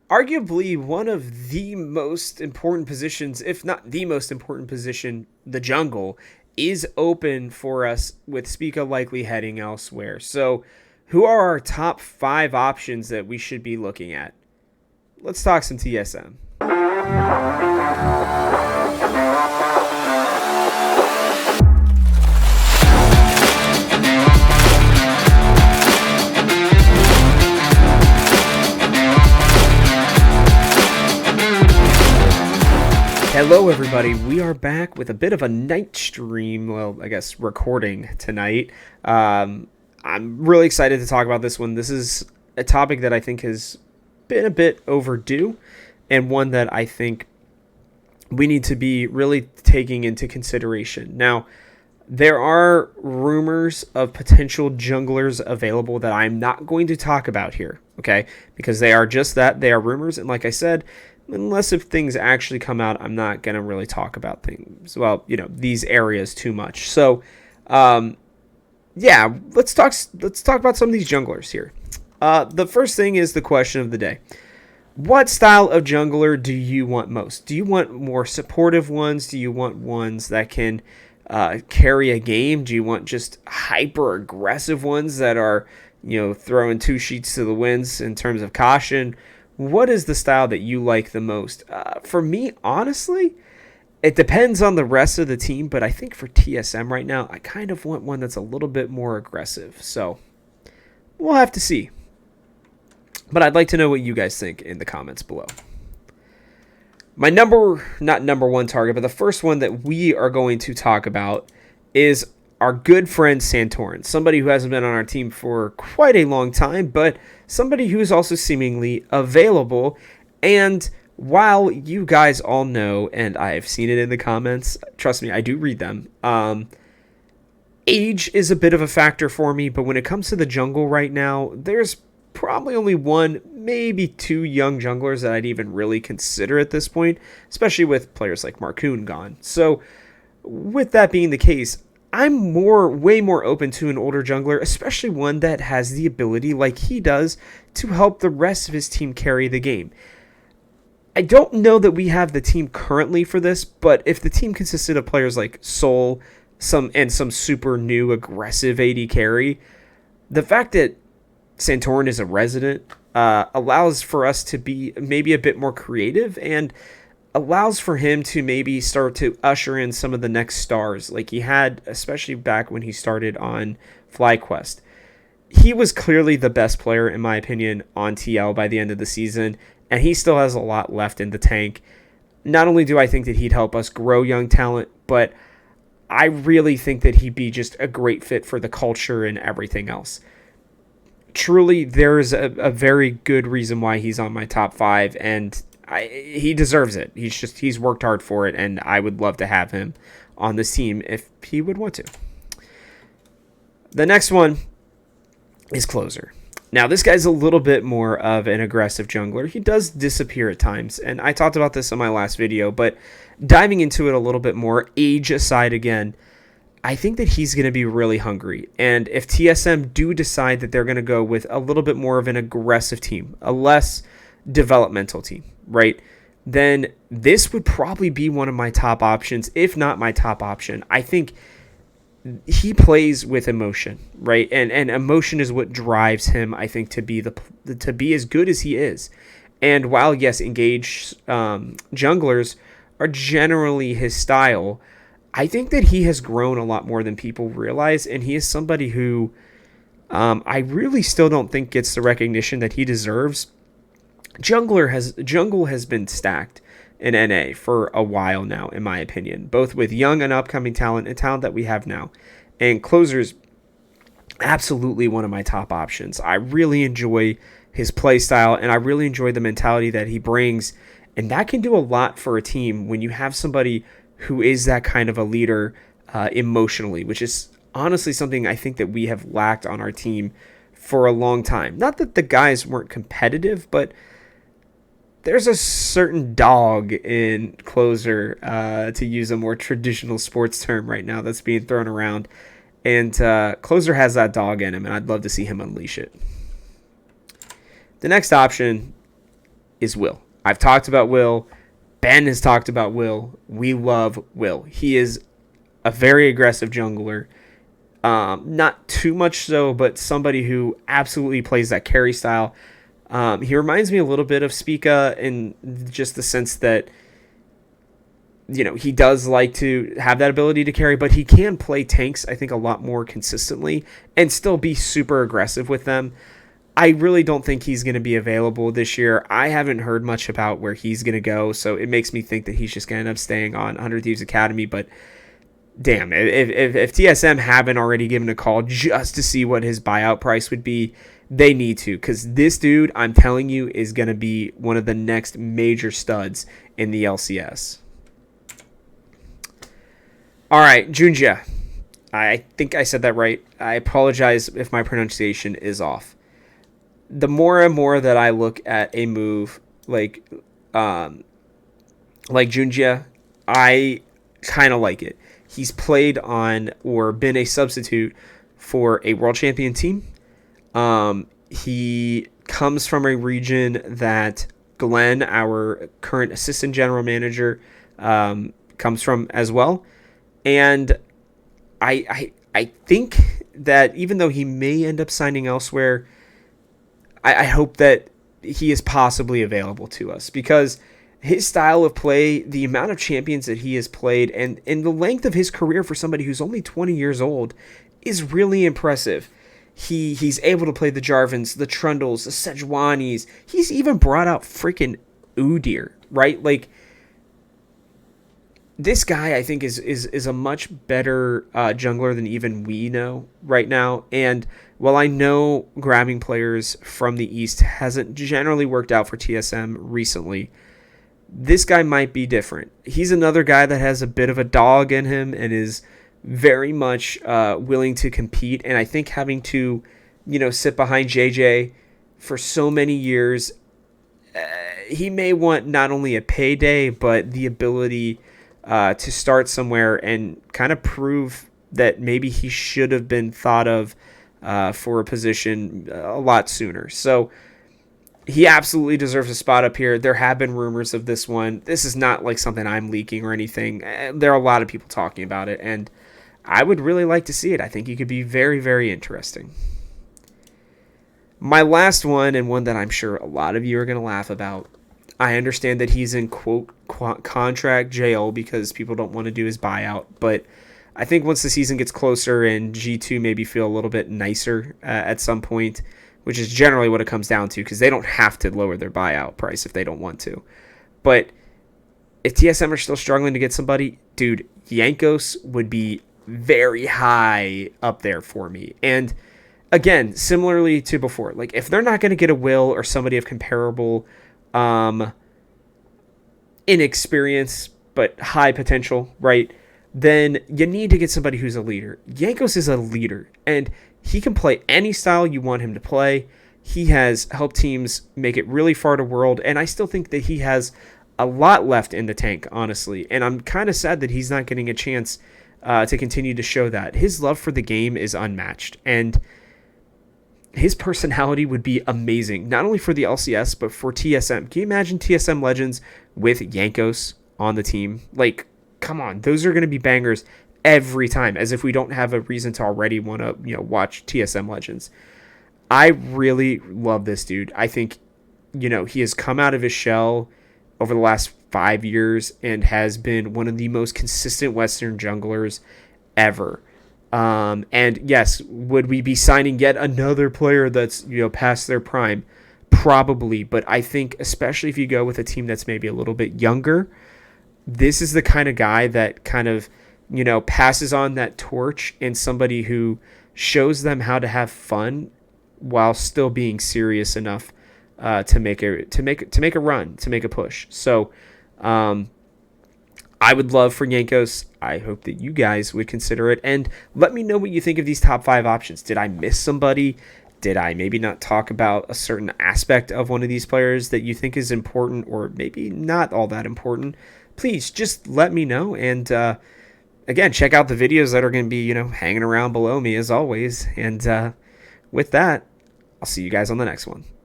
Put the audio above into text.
Arguably one of the most important positions, if not the most important position, the jungle, is open for us with Spica likely heading elsewhere. So, who are our top 5 options that we should be looking at? Let's talk some TSM. Hello, everybody. We are back with a bit of a night stream. Well, I guess recording tonight. I'm really excited to talk about this one. This is a topic that I think has been a bit overdue, and one that I think we need to be really taking into consideration. Now, there are rumors of potential junglers available that I'm not going to talk about here, okay? Because they are just that. They are rumors, and like I said, unless if things actually come out, I'm not going to really talk about things, well, these areas too much. So, yeah, let's talk about some of these junglers here. The first thing is the question of the day. What style of jungler do you want most? Do you want more supportive ones? Do you want ones that can carry a game? Do you want just hyper aggressive ones that are, throwing 2 sheets to the winds in terms of caution? What is the style that you like the most? For me, honestly, it depends on the rest of the team, but I think for TSM right now, I kind of want one that's a little bit more aggressive. So we'll have to see. But I'd like to know what you guys think in the comments below. My not number one target, but the first one that we are going to talk about is our good friend Santorin, somebody who hasn't been on our team for quite a long time, but somebody who is also seemingly available. And while you guys all know, and I've seen it in the comments, trust me, I do read them, age is a bit of a factor for me, but when it comes to the jungle right now, there's probably only 1, maybe 2 young junglers that I'd even really consider at this point, especially with players like Marcoon gone. So with that being the case, I'm way more open to an older jungler, especially one that has the ability, like he does, to help the rest of his team carry the game. I don't know that we have the team currently for this, but if the team consisted of players like Soul, some super new aggressive AD carry, the fact that Santorin is a resident allows for us to be maybe a bit more creative and allows for him to maybe start to usher in some of the next stars like he had, especially back when he started on FlyQuest. He was clearly the best player, in my opinion, on TL by the end of the season, and he still has a lot left in the tank. Not only do I think that he'd help us grow young talent, but I really think that he'd be just a great fit for the culture and everything else. Truly, there's a very good reason why he's on my top 5, and he deserves it. He's worked hard for it, and I would love to have him on this team if he would want to. The next one is Closer. Now, this guy's a little bit more of an aggressive jungler. He does disappear at times, and I talked about this in my last video, but diving into it a little bit more, age aside again, I think that he's going to be really hungry. And if TSM do decide that they're going to go with a little bit more of an aggressive team, a less developmental team, right, then this would probably be one of my top options, if not my top option. I think he plays with emotion, right? And emotion is what drives him, I think, to be as good as he is. And while, yes, engaged junglers are generally his style, I think that he has grown a lot more than people realize, and he is somebody who I really still don't think gets the recognition that he deserves. Jungle has been stacked in NA for a while now, in my opinion, both with young and upcoming talent and talent that we have now. And Closer's absolutely one of my top options. I really enjoy his play style, and I really enjoy the mentality that he brings, and that can do a lot for a team when you have somebody who is that kind of a leader emotionally, which is honestly something I think that we have lacked on our team for a long time. Not that the guys weren't competitive, but there's a certain dog in Closer, to use a more traditional sports term right now that's being thrown around. And Closer has that dog in him, and I'd love to see him unleash it. The next option is Will. I've talked about Will. Ben has talked about Will. We love Will. He is a very aggressive jungler. Not too much so, but somebody who absolutely plays that carry style. He reminds me a little bit of Spica in just the sense that, he does like to have that ability to carry, but he can play tanks, I think, a lot more consistently and still be super aggressive with them. I really don't think he's going to be available this year. I haven't heard much about where he's going to go, so it makes me think that he's just going to end up staying on 100 Thieves Academy, but damn, if TSM haven't already given a call just to see what his buyout price would be, they need to, because this dude, I'm telling you, is going to be one of the next major studs in the LCS. All right, Junjia. I think I said that right. I apologize if my pronunciation is off. The more and more that I look at a move like Junjia, I kind of like it. He's played on or been a substitute for a world champion team. He comes from a region that Glenn, our current assistant general manager, comes from as well. And I think that even though he may end up signing elsewhere, I hope that he is possibly available to us, because his style of play, the amount of champions that he has played, and the length of his career for somebody who's only 20 years old is really impressive. He's able to play the Jarvans, the Trundles, the Sejuanis. He's even brought out freaking Udyr, right? Like, this guy, I think, is a much better jungler than even we know right now. And while I know grabbing players from the East hasn't generally worked out for TSM recently, this guy might be different. He's another guy that has a bit of a dog in him and is very much willing to compete. And I think having to, sit behind JJ for so many years, he may want not only a payday, but the ability to start somewhere and kind of prove that maybe he should have been thought of for a position a lot sooner. So he absolutely deserves a spot up here. There have been rumors of this one. This is not like something I'm leaking or anything. There are a lot of people talking about it, and I would really like to see it. I think he could be very, very interesting. My last one, and one that I'm sure a lot of you are going to laugh about, I understand that he's in, quote, contract jail because people don't want to do his buyout, but I think once the season gets closer and G2 maybe feel a little bit nicer at some point, which is generally what it comes down to, because they don't have to lower their buyout price if they don't want to. But if TSM are still struggling to get somebody, dude, Jankos would be very high up there for me. And again, similarly to before, like if they're not going to get a Will or somebody of comparable inexperience but high potential, right, then you need to get somebody who's a leader. Jankos is a leader, and he can play any style you want him to play. He has helped teams make it really far to world, and I still think that he has a lot left in the tank, honestly, and I'm kind of sad that he's not getting a chance to continue to show that. His love for the game is unmatched, and his personality would be amazing, not only for the LCS, but for TSM. Can you imagine TSM Legends with Jankos on the team? Like, come on, those are going to be bangers every time, as if we don't have a reason to already want to, watch TSM Legends. I really love this dude. I think, he has come out of his shell over the last 5 years and has been one of the most consistent Western junglers ever. And yes, would we be signing yet another player that's, past their prime? Probably, but I think especially if you go with a team that's maybe a little bit younger, this is the kind of guy that kind of, passes on that torch, and somebody who shows them how to have fun while still being serious enough to make a run, to make a push. So, I would love for Jankos. I hope that you guys would consider it. And let me know what you think of these top 5 options. Did I miss somebody? Did I maybe not talk about a certain aspect of one of these players that you think is important, or maybe not all that important? Please just let me know. And again, check out the videos that are going to be, hanging around below me as always. And with that, I'll see you guys on the next one.